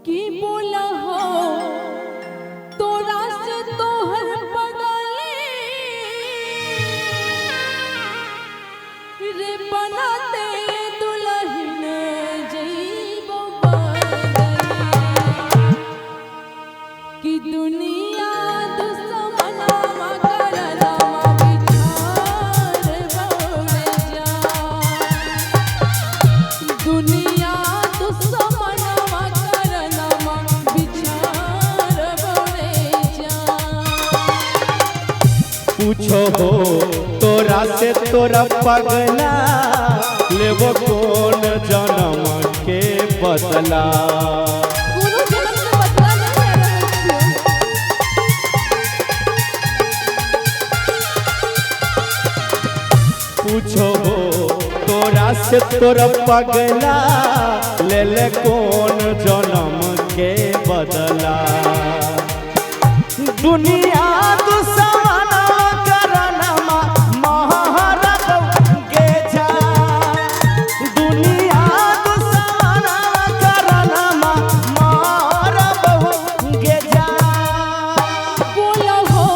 की बोला हो तोरा से तोहर बगले रे बनाते दुल्हन जइबो बदले कि दुनिया दुश्मनवा करनवा बिछार बौड़े जा दुनिया दुश्मनवा करनवा बिछार बौड़े जा पूछो हो तोरा से तोरा पगला लेबो कौन जन्म के बदला। कोनो जन्म के बदला नहीं ले रहल छियो पूछो हो तोरा से तोरा पगला ले ले कौन जन्म के बदला। दुनिया दुश्मनवा करनमा महारब के जा दुनिया दुश्मनवा करनमा महारब के जा। बोला हो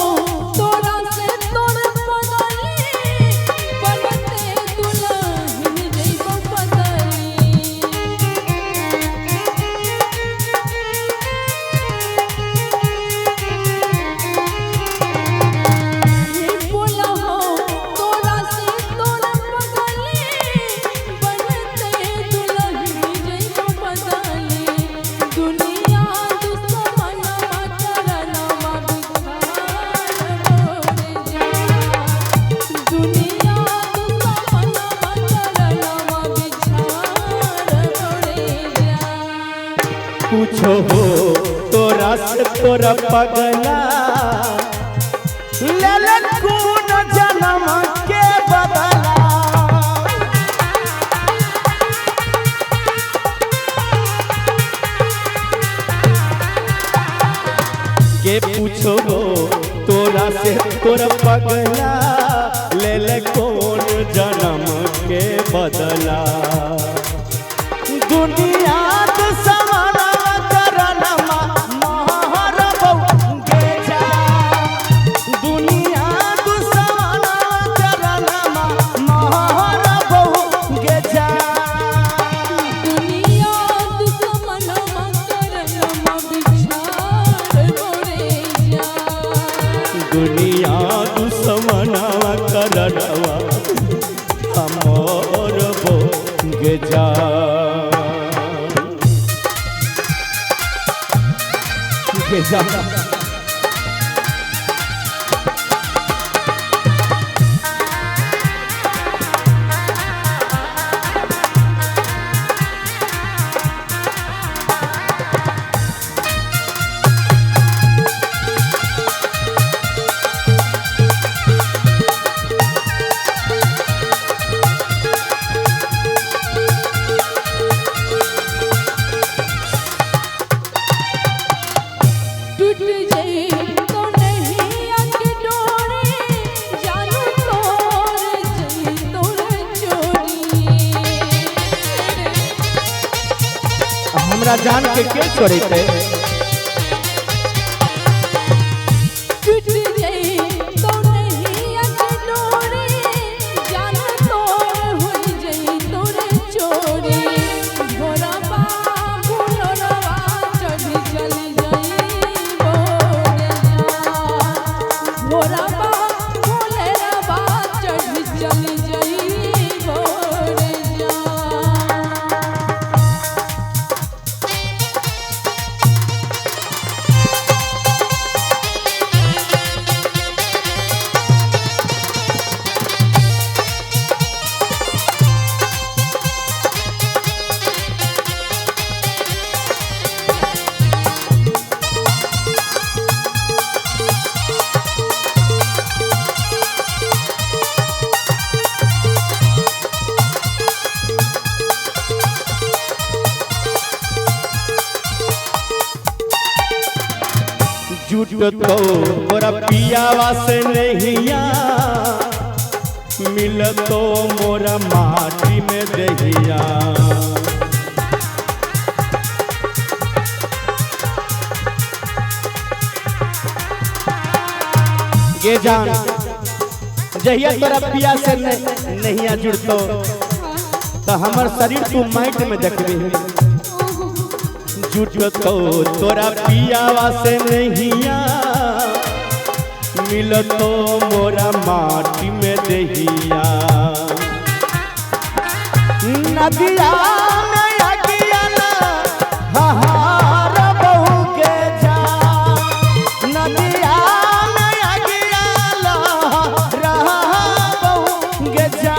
तोरा से तोर बगले बनते दुल्हन जइबो बदले बोला हो तोरा से तोर बगले बनते दुल्हन जइबो बदले दुनिया दुश्मनवा करनवा बिछार बौड़े जा दुनिया दुश्मनवा करनवा बिछार बौड़े जा पूछो हो तोरा से तोरा पगला ले ले कौन जन्म के बदला। के पूछो हो तोरा से तोरा पगला ले ले कौन जन्म के बदला। दुनिया दुश्मनवा करनमा महारब के जा दुनिया दुश्मनवा करनमा महारब के जा। दुनिया दुश्मनवा करनवा बिछार बौड़े जा दुनिया दुश्मनवा करनवा हमर बोगे जा। के जा टूट जाए तो नहीं आके डोरे जानू तोर जाए तोर चोरी हमरा जान के छोड़ते टूट जाए तो नहीं आके डोरे जानू तोर हो जाए तोर चोरी भोरा बाबू लोरवा चढ़ी चली जाई बोरे जा भोरा बाबू लोरवा चढ़ी चली जाई बोरे जा जुट तो मोरा पियावा से नहिया मिल तो मोरा माटी में दहिया गे जान जहिया तोरा पिया से नहीं जुड़तो तो हमर शरीर तू माइट में देखबे जुटतो तोरा पियावा से नहिया मिलतो मोरा माटी में दहिया नदिया में अगिया ना हाहार बहू के जा नदिया में अगिया ला रहा बहू के जा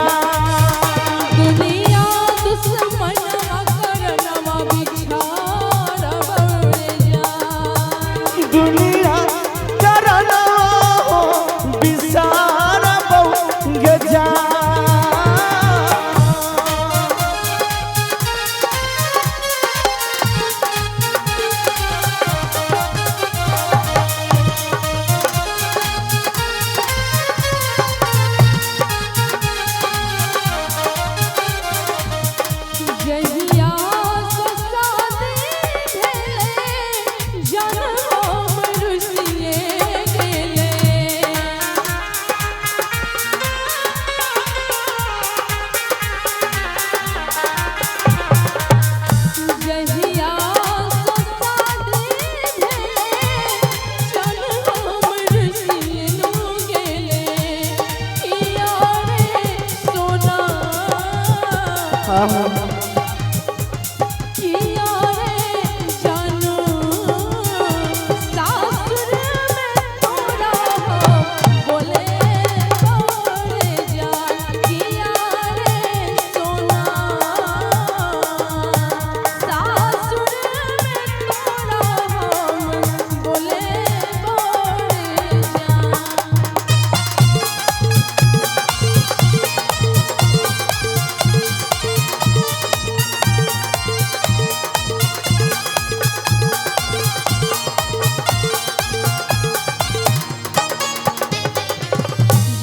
दुनिया दुश्मन करनवा बिछार बड़े जा दुनिया करना बिसार बहू के जा जहिया ससादे भेले जनम रुसिए गेले जहिया ससादे भेले जनम रुसिए नो गेले किया रे सोना किया रे जानू सासुर में तोरा हो बोले बोले जा किया रे सोना सासुर में तोरा हो बोले बोले जा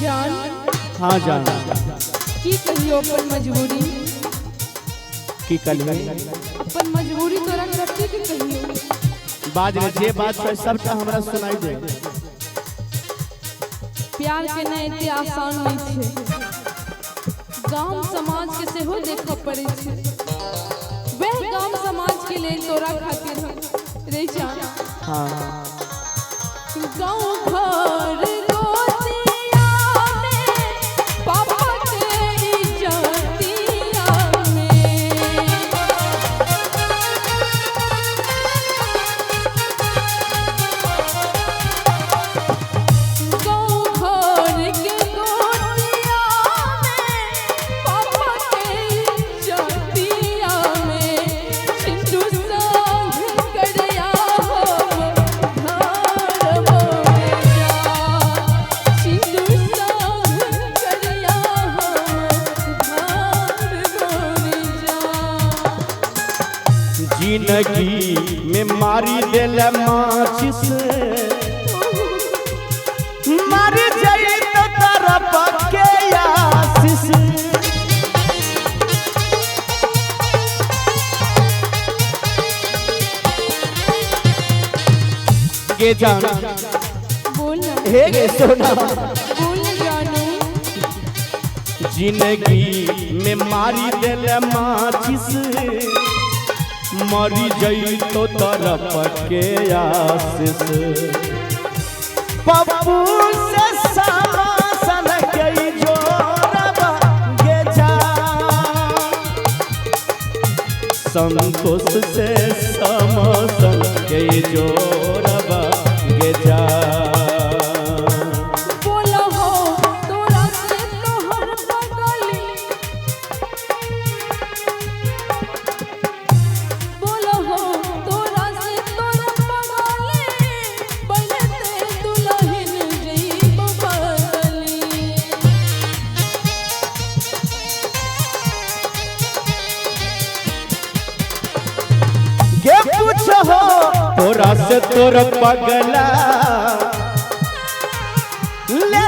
जान हाँ जान की कहियो अपन मजबूरी की कल अपन मजबूरी तोरा करते के कहियो बाज रे जे बात है सबका हमरा सुनाई दे प्यार के नहीं इतने आसान नहीं छे गांव समाज के सेहो देखो पड़े छे वह गांव समाज के लेल तोरा खातिर हम रे जान हाँ गांव घर गोतिया में पापा के इज्जतिया में गांव घर के गोतिया में पापा के इज्जतिया में सिंधु संग करया हो घर मोरे जा सिंधु संग करया हो घर मोरे जा जिंदगी में मारी देल माचिस मर जाई तो तरफ के आशीष गे जान बोल ना हे गे सोना बोल जानू जिंदगी में मारी देल माचिस मरी जई तो तरफ के आशीष पप्पू से समासन के जोरबा गे जा संतोष से समासन के जोरबा गे जा बोलो हो तोरा से तोहर बगली बोलो हो तोरा से तोहर बगली बनते दुल्हन जइब बगली के पूछ हो तोरा से तोर पगला ले